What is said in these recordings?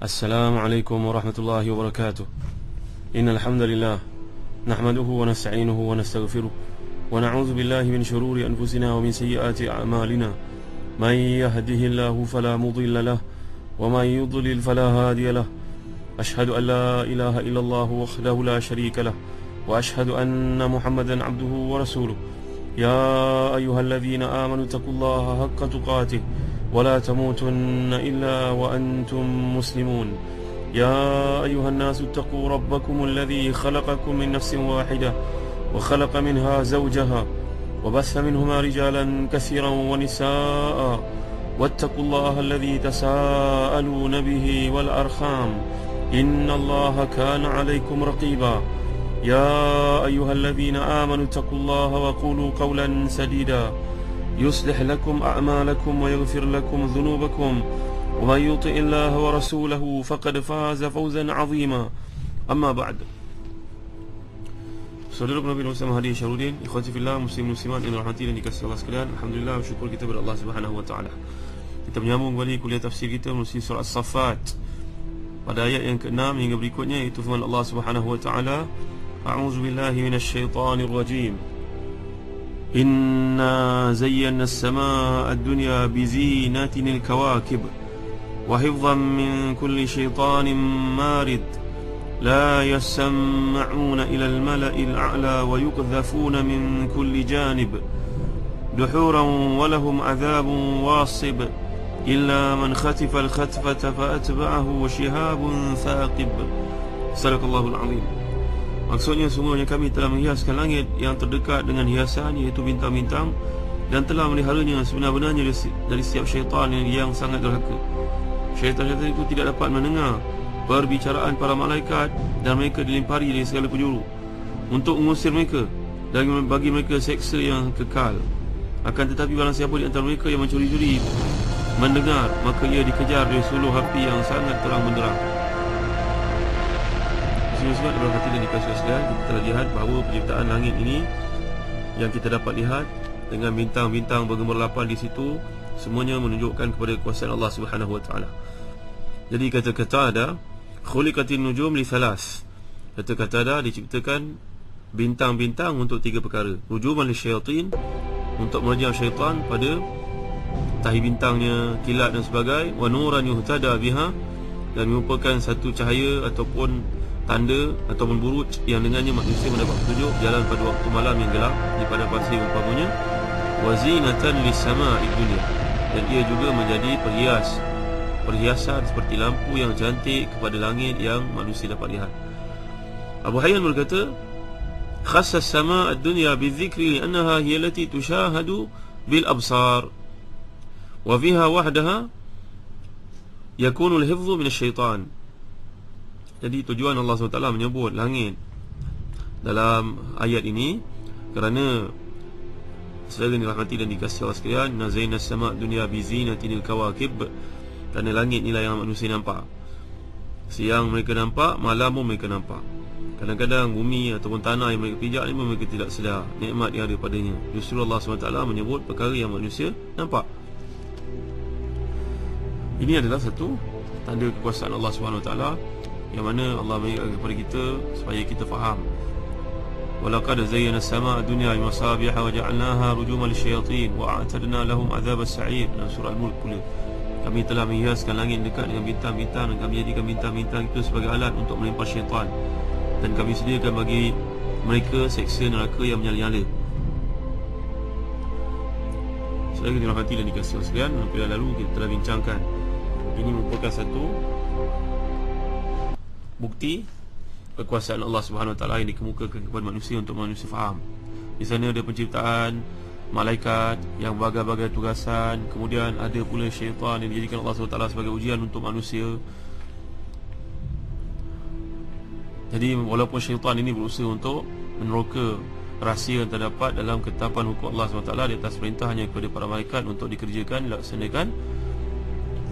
السلام عليكم ورحمة الله وبركاته. إن الحمد لله نحمده ونستعينه ونستغفره ونعوذ بالله من شرور أنفسنا ومن سيئات أعمالنا. من يهده الله فلا مضل له ومن يضلل فلا هادي له. أشهد أن لا إله إلا الله وحده لا شريك له وأشهد أن محمدا عبده ورسوله. يا أيها الذين آمنوا اتقوا الله حق تقاته ولا تموتن إلا وأنتم مسلمون. يا أيها الناس اتقوا ربكم الذي خلقكم من نفس واحدة وخلق منها زوجها وبث منهما رجالا كثيرا ونساء واتقوا الله الذي تساءلون به والأرحام إن الله كان عليكم رقيبا. يا أيها الذين آمنوا اتقوا الله وقولوا قولا سديدا يصلح لكم أعمالكم ويغفر لكم ذنوبكم ومن يطع الله ورسوله فقد فاز فوزا عظيما. أما بعد. Saudara Nabi Muhammad Hadi Syarudin, ikhwati fillah, muslim muslimat yang dirahmati dan dikasihi Allah sekalian, alhamdulillah, syukur kita kepada Allah Subhanahu wa taala. Kita menyambung kembali kuliah tafsir kita melalui surah As-Saffat pada ayat yang ke-6 hingga berikutnya, iaitu firman Allah Subhanahu wa taala, a'udzu billahi minasyaitonir rajim. Inna zayyana as-samaa'a ad-dunya bizinatil kawakib wa hifdhan min kulli syaitanin marid. لا يسمعون إلى الملأ الأعلى ويقذفون من كل جانب دحورا ولهم عذاب واصب إلا من خطف الخطفة فأتبعه شهاب ثاقب. صدق الله العظيم. Maksudnya semuanya kami telah menghiaskan langit yang terdekat dengan hiasan, iaitu bintang-bintang, dan telah meliharanya sebenar-benarnya dari setiap syaitan yang sangat derhaka. Syaitan-syaitan itu tidak dapat mendengar perbicaraan para malaikat, dan mereka dilimpari dari segala penjuru untuk mengusir mereka dan bagi mereka seksa yang kekal. Akan tetapi barang siapa di antara mereka yang mencuri-curi mendengar, maka ia dikejar dari suluh api yang sangat terang benderang. Sebab dalam hati dan dikasih sekalian, kita telah lihat bahawa penciptaan langit ini yang kita dapat lihat dengan bintang-bintang bergemerlapan di situ, semuanya menunjukkan kepada kekuasaan Allah Subhanahu wa taala. Jadi kata-kata ada khuliqatin nujum li thalas. Kata-kata ada diciptakan bintang-bintang untuk tiga perkara. Nujuman li syaitin, untuk merajam syaitan pada tahi bintangnya, kilat dan sebagainya. Wa nuran yuhtada biha, dan merupakan satu cahaya ataupun tanda ataupun buruj yang dengannya manusia mendapat petunjuk jalan pada waktu malam yang gelap di padang pasir umpamanya. Wa zinatan lis samaa'i dunya, dan ia juga menjadi perhiasan seperti lampu yang cantik kepada langit yang manusia dapat lihat. Abu Hayyan berkata, khassa as-samaa' ad-dunya bi-dhikri li'annaha hiya allati tushahadu bil absar wa fiha wahdaha yakunu al-hifdhu min asy-syaitan. Jadi tujuan Allah SWT menyebut langit dalam ayat ini kerana saudara dirahmati dan dikasihi Allah sekalian, nazayna as-samaa' ad-dunya bi zinatil kawakib, kerana langit inilah yang manusia nampak. Siang mereka nampak, malam pun mereka nampak. Kadang-kadang bumi ataupun tanah yang mereka pijak ni pun mereka tidak sedar nikmat yang ada padanya. Justru Allah SWT menyebut perkara yang manusia nampak. Ini adalah satu tanda kekuasaan Allah SWT, yang mana Allah berikan kepada kita supaya kita faham. Walaqad zayyana as-samaa'a ad-dunya bimasabiha wa ja'alnaha rujuman lisyayatin wa a'tadna lahum 'adzab as-sa'ir. Dalam surah Al-Mulk pula, kami telah menghiaskan langit dekat dengan bintang-bintang, dan kami jadikan bintang-bintang itu sebagai alat untuk melempar syaitan, dan kami sediakan bagi mereka seksa neraka yang menyala-nyala. Saudara kita dirahmati dan dikasihi sekalian, pada lalu kita telah bincangkan ini merupakan satu bukti kekuasaan Allah Subhanahu wa taala yang dikemukakan kepada manusia untuk manusia faham. Di sana ada penciptaan malaikat yang berbagai-bagai tugasan, kemudian ada pula syaitan yang dijadikan Allah SWT sebagai ujian untuk manusia. Jadi walaupun syaitan ini berusaha untuk meneroka rahsia yang terdapat dalam ketetapan hukum Allah SWT di atas perintahnya kepada para malaikat untuk dikerjakan, dilaksanakan,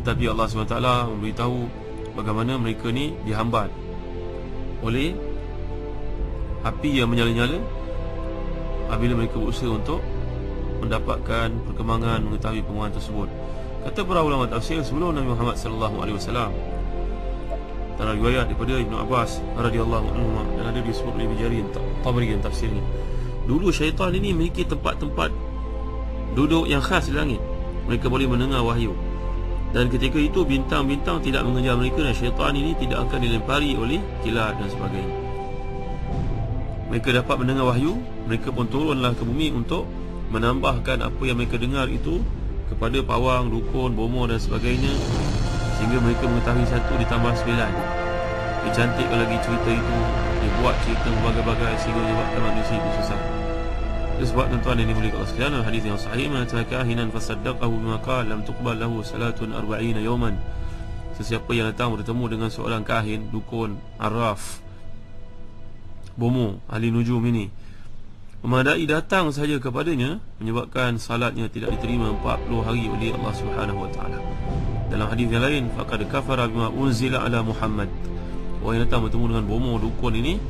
tetapi Allah SWT memberitahu bagaimana mereka ni dihambat oleh api yang menyala-nyala apabila mereka berusaha untuk mendapatkan perkembangan mengetahui penguasaan tersebut. Kata para ulama tafsir, sebelum Nabi Muhammad SAW Antara riwayat daripada Ibnu Abbas radhiyallahu anhu, dan ada disebut oleh Ibnu Jarir Tabari dalam tafsirnya. Dulu syaitan ini memiliki tempat-tempat duduk yang khas di langit. Mereka boleh mendengar wahyu. Dan ketika itu bintang-bintang tidak mengejar mereka, dan syaitan ini tidak akan dilempari oleh kilat dan sebagainya. Mereka dapat mendengar wahyu. Mereka pun turunlah ke bumi untuk menambahkan apa yang mereka dengar itu kepada pawang, dukun, bomoh dan sebagainya, sehingga mereka mengetahui 1 ditambah 9. Dicantikkan lagi cerita itu, dibuat cerita berbagai-bagai sehingga menyebabkan manusia itu susah. Itu sebab tuan-tuan yang dimuliakan Allah sekalian, hadis yang sahih, man ataka kahinan fasaddaqahu bima qala lam tuqbal lahu salatun 40 yawman. Sesiapa yang datang bertemu dengan seorang kahin, dukun, arraf, bomoh, ahli nujum ini, memadai datang saja kepadanya, menyebabkan salatnya tidak diterima 40 hari oleh Allah Subhanahu wa taala. Dalam hadis yang lain, faqad kafara bima unzila ala Muhammad. Orang yang datang bertemu dengan bomoh, dukun ini,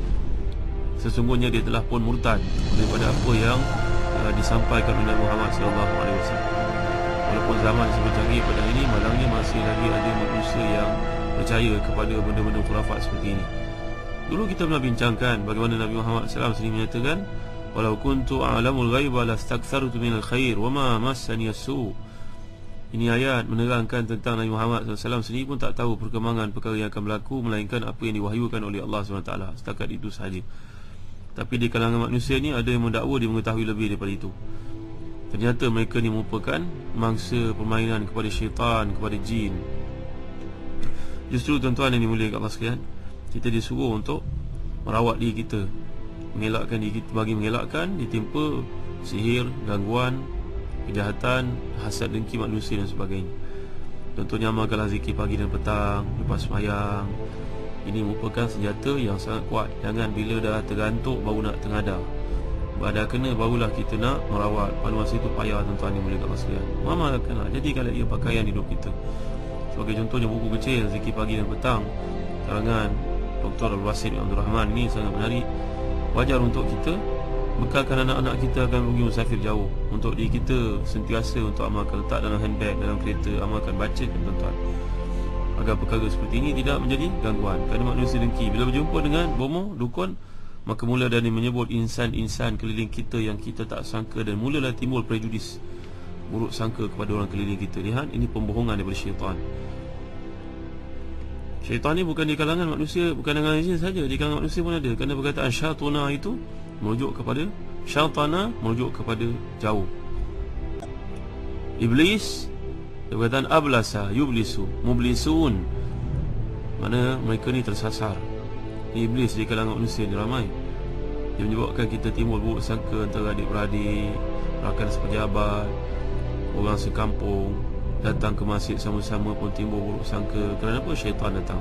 sesungguhnya dia telah pun murtad daripada apa yang disampaikan oleh Nabi Muhammad sallallahu alaihi wasallam. Walaupun zaman sebelum canggih pada ini, malangnya masih lagi ada manusia yang percaya kepada benda-benda khurafat seperti ini. Dulu kita pernah bincangkan bagaimana Nabi Muhammad SAW sendiri menyatakan, walau kuntu a'lamul ghaiba lastakthartu minal khair wama massani as-su. Ini ayat menerangkan tentang Nabi Muhammad SAW sendiri pun tak tahu perkembangan perkara yang akan berlaku, melainkan apa yang diwahyukan oleh Allah SWT. Setakat itu sahaja. Tapi di kalangan manusia ni ada yang mendakwa dia mengetahui lebih daripada itu. Ternyata mereka ni merupakan mangsa permainan kepada syaitan, kepada jin. Justru tuan-tuan yang dimuliakan Allah sekalian, kita disuruh untuk merawat diri kita, mengelakkan diri kita, bagi mengelakkan ditimpa sihir, gangguan, kejahatan, hasad, dengki manusia dan sebagainya. Contohnya amalkanlah zikir pagi dan petang lepas sembahyang. Ini merupakan senjata yang sangat kuat. Jangan bila dah tergantuk baru nak tengadah. Dah kena barulah kita nak merawat. Pada masa itu payah tuan-tuan dimuliakan Allah sekalian. Amalkanlah, jadikanlah ia pakaian hidup kita. Sebagai contohnya buku kecil zikir pagi dan petang karangan Dr. Al-Wasid Abdul Rahman ini sangat menarik. Wajar untuk kita bekalkan anak-anak kita akan pergi musafir jauh. Untuk diri kita sentiasa untuk amalkan, letak dalam handbag, dalam kereta, amalkan, bacakan tuan-tuan, agar perkara seperti ini tidak menjadi gangguan. Kerana manusia dengki. Bila berjumpa dengan bomoh, dukun, maka mula dari menyebut insan-insan keliling kita yang kita tak sangka, dan mulalah timbul prejudis, buruk sangka kepada orang keliling kita. Lihat, ini pembohongan daripada syaitan. Syaitan ni bukan di kalangan manusia, bukan dengan jin saja, di kalangan manusia pun ada. Kerana perkataan syatuna itu merujuk kepada syatana, merujuk kepada jauh. Iblis, perkataan ablasa, yublisu, mublisun, mana mereka ni tersasar. Iblis di kalangan manusia ni ramai. Dia menyebabkan kita timbul buruk sangka antara adik-beradik, rakan sepejabat, orang sekampung. Datang ke masjid sama-sama pun timbul buruk sangka. Kerana apa? Syaitan datang.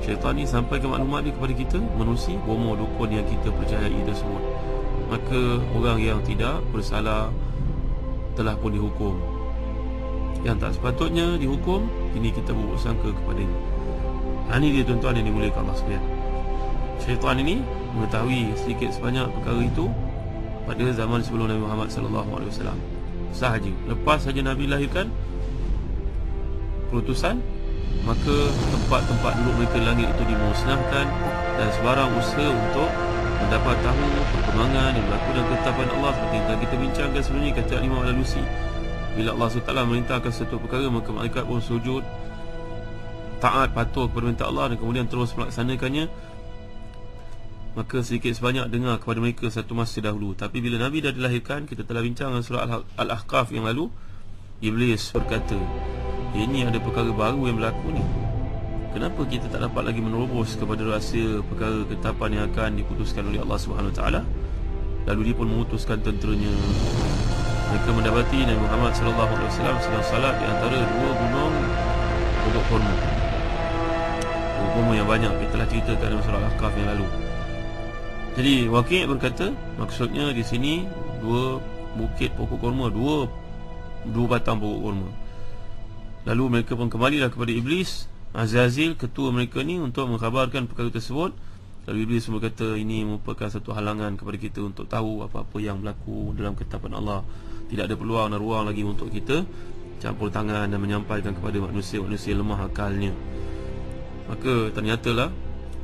Syaitan ni sampaikan maklumat dia kepada kita, menerusi bomoh dukun yang kita percayai tersebut. Maka orang yang tidak bersalah telah pun dihukum. Yang tak sepatutnya dihukum, kini kita buruk sangka kepadanya. Ini dia tuan-tuan yang dimuliakan Allah sekalian. Syaitan ini mengetahui sedikit sebanyak perkara itu pada zaman sebelum Nabi Muhammad SAW sahaja. Lepas saja Nabi lahirkan perutusan, maka tempat-tempat duduk mereka di langit itu dimusnahkan, dan sebarang usaha untuk mendapat tahu perkembangan yang berlaku dalam ketetapan Allah, seperti yang kita bincangkan sebelum ini, kata Imam Al-Alusi, bila Allah SWT merintahkan satu perkara, maka malaikat pun sujud taat, patuh kepada perintah Allah, dan kemudian terus melaksanakannya. Maka sedikit sebanyak dengar kepada mereka satu masa dahulu. Tapi bila Nabi dah dilahirkan, kita telah bincang dalam surah Al-Ahqaf yang lalu, Iblis berkata, ini ada perkara baru yang berlaku ni. Kenapa kita tak dapat lagi menerobos kepada rahsia perkara ketetapan yang akan diputuskan oleh Allah SWT? Lalu dia pun mengutuskan tenteranya. Mereka mendapati Nabi Muhammad SAW sedang salat di antara dua gunung pokok kurma. Pokok kurma yang banyak, kita telah ceritakan dalam surah Al-Ahqaf yang lalu. Jadi Waqi' berkata, maksudnya di sini dua bukit pokok kurma, dua batang pokok kurma. Lalu mereka pun kembalilah kepada Iblis, Azazil, ketua mereka ni, untuk mengkhabarkan perkara tersebut. Lalu Iblis berkata, ini merupakan satu halangan kepada kita untuk tahu apa-apa yang berlaku dalam ketetapan Allah. Tidak ada peluang dan ruang lagi untuk kita campur tangan dan menyampaikan kepada manusia-manusia lemah akalnya. maka ternyatalah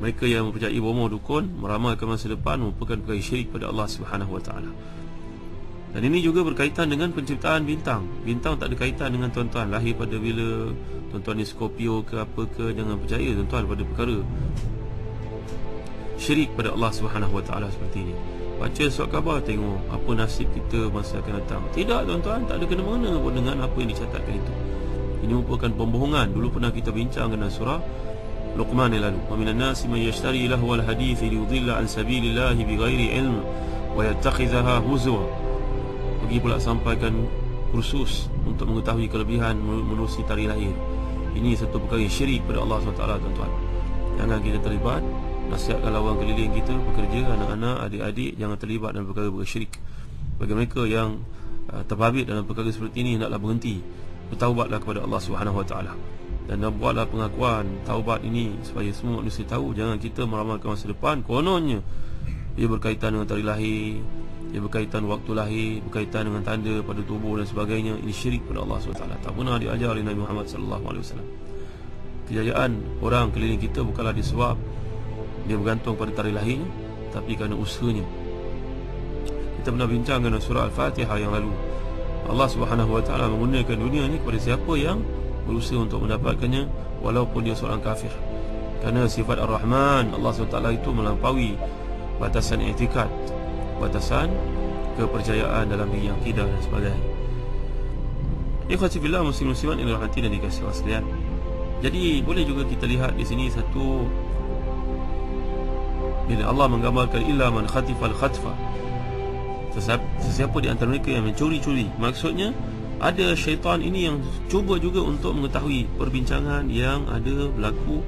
mereka yang mempercayai bomoh dukun meramalkan masa depan merupakan perkara syirik pada Allah Subhanahu Wa Taala. Dan ini juga berkaitan dengan penciptaan bintang. Bintang tak ada kaitan dengan tuan-tuan lahir pada bila, tuan-tuan ni Scorpio ke apa ke. Jangan percaya tuan-tuan pada perkara syirik pada Allah Subhanahu Wa Taala seperti ini. Baca surat khabar, tengok apa nasib kita masa akan datang. Tidak tuan-tuan, tak ada kena-mengena pun dengan apa yang dicatatkan itu. Ini merupakan pembohongan. Dulu pernah kita bincang dengan surah Luqman yang lalu. Wa minan nasi man yashtari lahwal hadits liyudilla an sabilillah bighairi ilm wa yattakhidhaha huzwa. Pergi pula sampaikan kursus untuk mengetahui kelebihan menerusi tarikh lahir. Ini satu perkara yang syirik pada Allah SWT, tuan-tuan. Jangan kita terlibat. Nasihatkan lawan keliling kita, pekerja, anak-anak, adik-adik, jangan terlibat dalam perkara-perkara syirik. Bagi mereka yang terbabit dalam perkara seperti ini, hendaklah berhenti, bertaubatlah kepada Allah SWT, dan buatlah pengakuan taubat ini supaya semua manusia tahu. Jangan kita meramalkan masa depan kononnya ia berkaitan dengan tarikh lahir, ia berkaitan waktu lahir, berkaitan dengan tanda pada tubuh dan sebagainya. Ini syirik pada Allah SWT. Tak pernah diajar oleh Nabi Muhammad SAW. Kejayaan orang keliling kita bukanlah disebab dia bergantung pada tarikh lahirnya, tapi kerana usahanya. Kita pernah bincang dengan surah Al-Fatihah yang lalu. Allah Subhanahu Wa Taala menggunakan dunia ni kepada siapa yang berusaha untuk mendapatkannya, walaupun dia seorang kafir. Kerana sifat Ar-Rahman, Allah SWT itu melampaui batasan i'tikad, batasan kepercayaan dalam diri akidah dan sebagainya. Ikhwati fillah, muslim-muslimat yang dirahmati dan dikasihi Allah sekalian. Jadi boleh juga kita lihat di sini satu, bila Allah menggambarkan illa man khatifal khatfa, sesiapa di antara mereka yang mencuri-curi. Maksudnya ada syaitan ini yang cuba juga untuk mengetahui perbincangan yang ada berlaku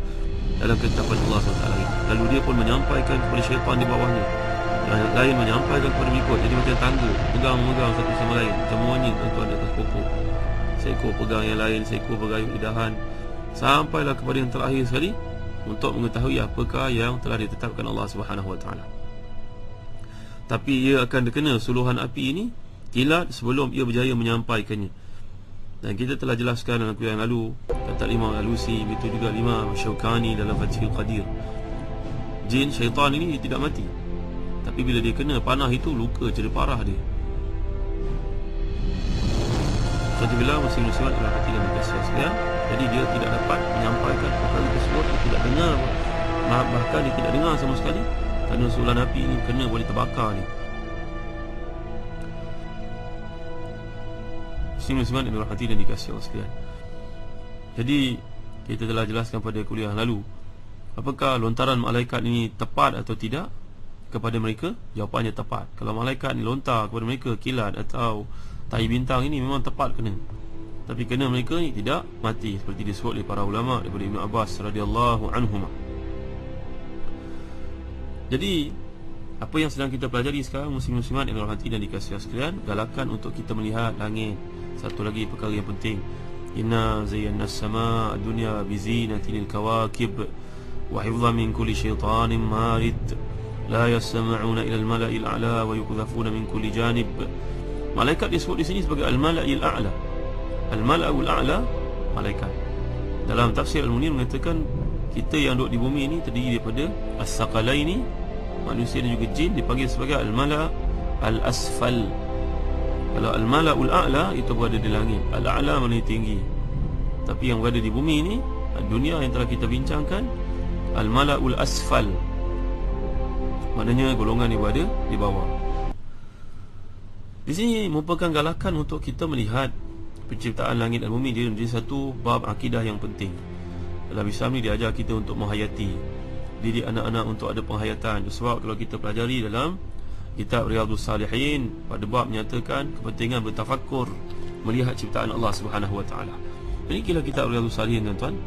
dalam ketetapan Allah SWT. Lalu dia pun menyampaikan kepada syaitan di bawahnya, yang lain menyampaikan kepada berikut. Jadi macam tangga, pegang-megang satu sama lain, macam monyet tuan-tuan di atas pokok. Seekor pegang yang lain, seekor bergayut di dahan, sampailah kepada yang terakhir sekali, untuk mengetahui apakah yang telah ditetapkan Allah Subhanahu Wa Taala. Tapi ia akan terkena suluhan api ini kilat sebelum ia berjaya menyampaikannya. Dan kita telah jelaskan dalam kuliah yang lalu, kata Imam Al-Alusi, itu juga Imam Syaukani dalam Fathul Qadir. Jin syaitan ini tidak mati, tapi bila dia kena panah itu, luka jadi parah dia. Jadi bila muslim-muslimat dalam hati dan dikasihi sekalian, jadi dia tidak dapat menyampaikan perkara tersebut, dia tidak dengar, bahkan dia tidak dengar sama sekali, kerana suluhan api ini kena boleh terbakar ni. Muslim-muslimat yang dirahmati dan dikasihi Allah sekalian. Jadi kita telah jelaskan pada kuliah lalu, apakah lontaran malaikat ini tepat atau tidak kepada mereka? Jawapannya tepat. Kalau malaikat ni lontar kepada mereka kilat atau tahi bintang ini, memang tepat kena. Tapi kena mereka ni tidak mati, seperti disebut oleh para ulama daripada Ibn Abbas radhiyallahu anhuma. Jadi apa yang sedang kita pelajari sekarang, muslim-muslimat yang dirahmati dan dikasihi sekalian, galakan untuk kita melihat langit. Satu lagi perkara yang penting, inna zayyana as-samaa ad-dunya bi zinatil kawakib wa hifdhan min kulli syaitanin marid la yasma'una ila al-mala'il a'la wa yuqdhafuna min kulli janib. Malaikat disebut di sini sebagai al-mala'il a'la. Al-mala'ul a'la, malaikat. Dalam tafsir Al-Munir mengatakan kita yang duduk di bumi ini terdiri daripada as-saqalaini, manusia dan juga jin, dipanggil sebagai al-mala' al-asfal. Kalau al-mala'ul a'la itu berada di langit, al-a'la maknanya tinggi. Tapi yang berada di bumi ini, dunia yang telah kita bincangkan, al-mala'ul asfal, maknanya golongan yang berada di bawah. Di sini merupakan galakan untuk kita melihat penciptaan langit dan bumi. Dia menjadi satu bab akidah yang penting. Dalam Islam ni diajar kita untuk menghayati, didik anak-anak untuk ada penghayatan. Sebab kalau kita pelajari dalam kitab Riyadhus Salihin, pada bab menyatakan kepentingan bertafakkur melihat ciptaan Allah Subhanahu Wa Taala. Ini kira kitab Riyadhus Salihin, tuan-tuan.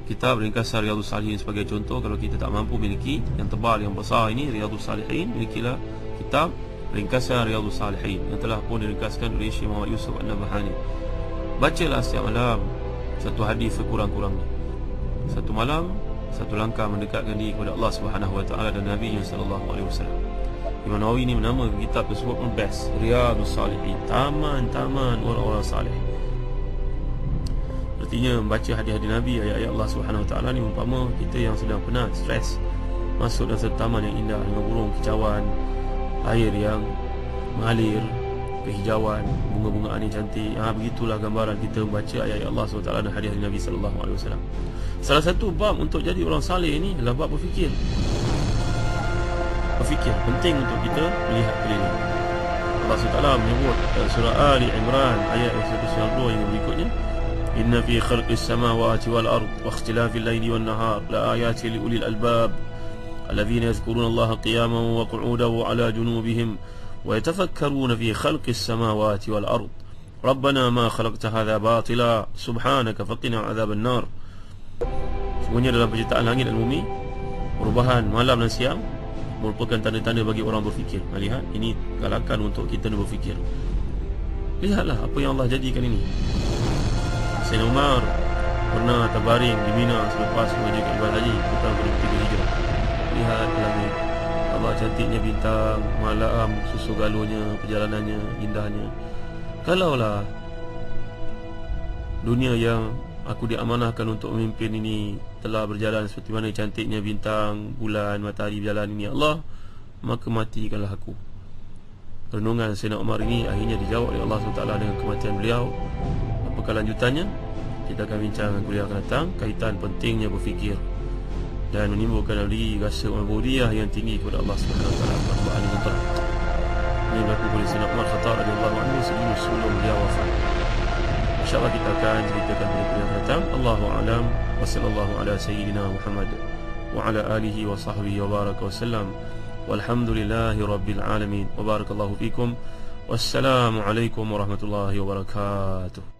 Kitab ringkasan Riyadhus Salihin sebagai contoh. Kalau kita tak mampu miliki yang tebal, yang besar ini, Riyadhus Salihin, milikilah kitab ringkasan Riyadhus Salihin yang telah pun diringkaskan oleh Syekh Muhammad Yusuf An-Nabhani. Bacalah setiap malam satu hadis sekurang-kurangnya. Satu malam, satu langkah mendekatkan diri kepada Allah Subhanahu Wa Taala dan Nabi sallallahu alaihi wasallam. Imam Nawawi ini menamakan kitab tersebut pun best, Riyadhus Salihin, taman-taman orang-orang salih. Sepertinya membaca hadis-hadis Nabi, ayat-ayat Allah Subhanahu Wa Taala ni umpama kita yang sedang penat, stres, masuk dalam satu taman yang indah dengan burung kicauan, air yang mengalir, kehijauan, bunga-bungaan yang cantik. Begitulah gambaran kita membaca ayat-ayat Allah SWT dan hadis Nabi SAW. Salah satu bab untuk jadi orang saleh ini adalah bab berfikir. Berfikir penting untuk kita melihat keliling. Allah SWT menyebut dalam surah Ali Imran ayat 192 yang berikutnya, inna fi khalqis samawati wal ard wa ikhtilafil laili wan nahar la ayatin li ulil albab alladhina yadhkuruna Allaha qiyaman wa qu'udan wa 'ala junubihim ويتفكرون في خلق السماوات والأرض ربنا ما خلقت هذا باطلا سبحانك فقنا عذاب النار. Semuanya dalam penciptaan langit dan bumi, perubahan malam dan siang merupakan tanda-tanda bagi orang berfikir. Lihat, ini galakan untuk kita berfikir. Lihatlah apa yang Allah jadikan ini. Sayyidina Umar pernah terbaring di Mina selepas mengerjakan ibadah haji petang ke-3 Hijrah. Lihat langit, Allah cantiknya bintang, malam, susu galuhnya, perjalanannya, indahnya. Kalaulah dunia yang aku diamanahkan untuk memimpin ini telah berjalan seperti mana cantiknya bintang, bulan, matahari berjalan ini, Allah, maka matikanlah aku. Renungan Sayyidina Umar ini akhirnya dijawab oleh Allah SWT dengan kematian beliau. Apakah lanjutannya? Kita akan bincang kuliah akan datang, kaitan pentingnya berfikir dan menimbulkan lagi rasa ubudiyah yang tinggi kepada Allah Subhanahu Wa Taala. Al-Quran mutlak. Ini berlaku oleh Sayyidina Umar Khattab radhiyallahu anhu sebelum beliau wafat. InsyaAllah kita akan ceritakan pada kuliah yang datang. Allahu a'lam. Wa sallallahu ala sayyidina Muhammad wa ala alihi wa sahbihi wa baraka wa sallam. Walhamdulillahi rabbil alamin. Wa barakallahu fikum. Wassalamu alaikum warahmatullahi wabarakatuh.